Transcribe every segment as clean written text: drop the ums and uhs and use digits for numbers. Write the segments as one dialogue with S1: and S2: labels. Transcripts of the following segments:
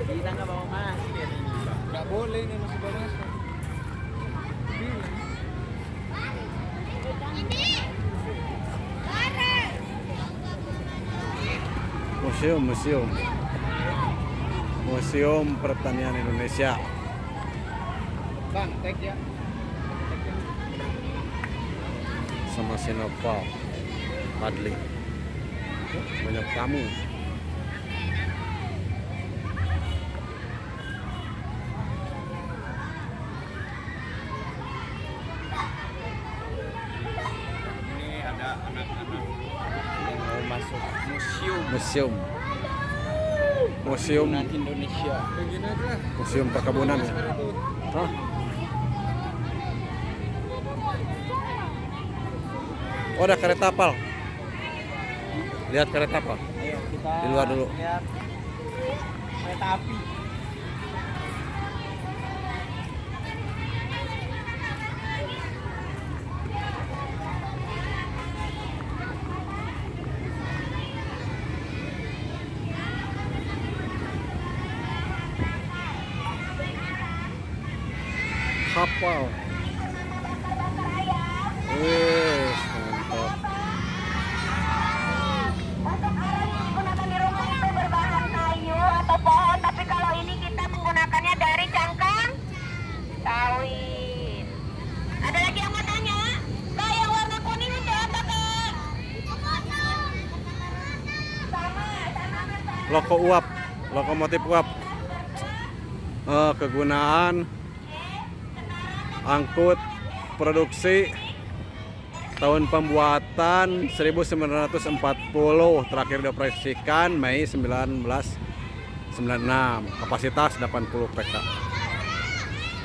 S1: Kita nggak bawa masker ini.
S2: Nggak boleh ini masih bawa masker.
S3: Museum Pertanian Indonesia.
S2: Bang, tag ya.
S3: Sama Sinopal Padli. Banyak tamu.
S2: Ini ada anak-anak
S1: Yang mau masuk museum
S3: Museum
S1: Indonesia.
S2: begini aja.
S3: Museum Perkebunan ya. Hah? Oh, ada kereta apal. Lihat kereta apal.
S1: Ayo kita
S3: Di luar dulu.
S1: lihat kereta api.
S3: Kapal. Wih, mantap.
S4: Untuk arang yang digunakan di rumah itu berbahan kayu atau pohon, tapi kalau ini kita menggunakannya dari cangkang sawit. Ada lagi yang mau tanya? Kak, yang warna kuning itu apa, Kak? Sama.
S3: Loko uap, lokomotif uap. Kegunaan angkut produksi tahun pembuatan 1940, terakhir dioperasikan Mei 1996, kapasitas 80 PK.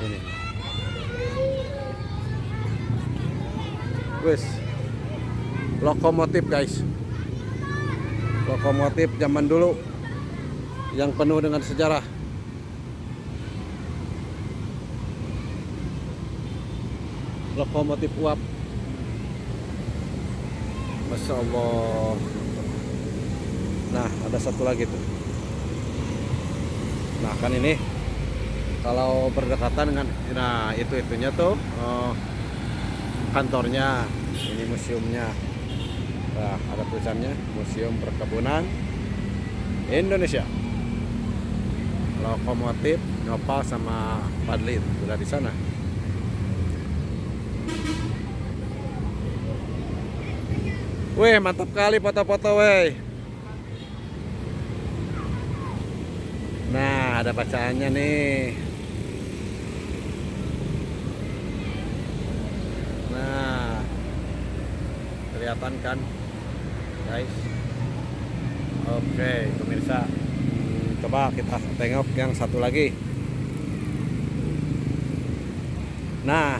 S3: Ini. Wis. Lokomotif, guys. Lokomotif zaman dulu yang penuh dengan sejarah. Lokomotif uap. Masya Allah. Nah, ada satu lagi tuh. Nah, kan ini kalau berdekatan dengan, nah itunya tuh kantornya, ini museumnya. Nah, ada tulisannya Museum Perkebunan Indonesia. Lokomotif Nopal sama Padli sudah di sana. Wih, mantap kali foto-foto, weh. Nah, ada bacaannya nih. Nah, kelihatan kan, guys? Oke, pemirsa. Coba kita tengok yang satu lagi. Nah,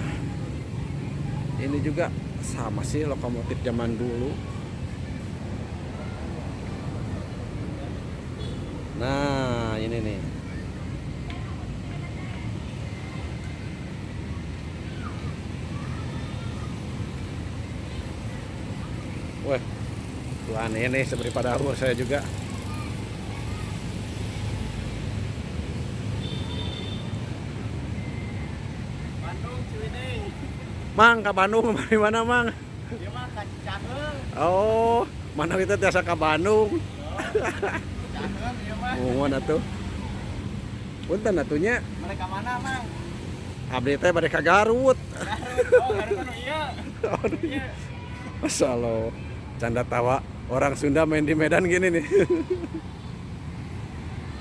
S3: ini juga sama sih lokomotif zaman dulu. Nah, ini nih. Wah, tuh aneh nih, seperti pada umur saya juga.
S1: Bandung Ciwidey.
S3: Mang, ke Bandung dari mana, Mang?
S1: Dia mah ka Cicaheum.
S3: Oh, mana kita tiasa ke Bandung.
S1: Cicaheum dia mah.
S3: Mohon atuh. Punten atunya.
S1: Mereka mana, Mang?
S3: Abdi teh bade ka Garut.
S1: Garut. Oh, Garut anu iya. Iya.
S3: Masya Allah, canda tawa orang Sunda main di Medan gini nih.